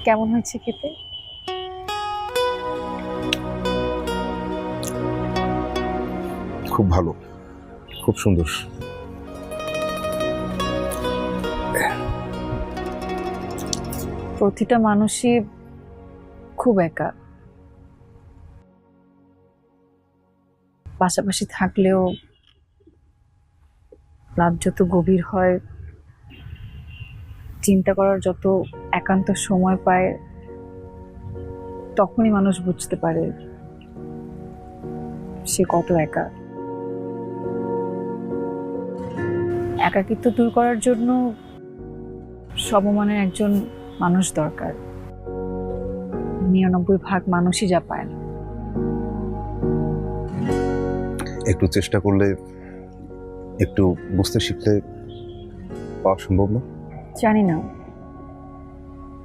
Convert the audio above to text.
কেমন হয়েছে খেতে? খুব ভালো, খুব সুন্দর। প্রতিটা মানুষই খুব একা, পাশাপাশি থাকলেও রাত যত গভীর হয়, চিন্তা করার যত একান্ত সময় পায়, তখনই মানুষ বুঝতে পারে সে কত একা। একাকিত্ব দূর করার জন্য সমমানের একজন মানুষ দরকার। 99 ভাগ মানুষই যা পায় না। একটু চেষ্টা করলে, একটু বুঝতে শিখলে পাওয়া সম্ভব না? জানি না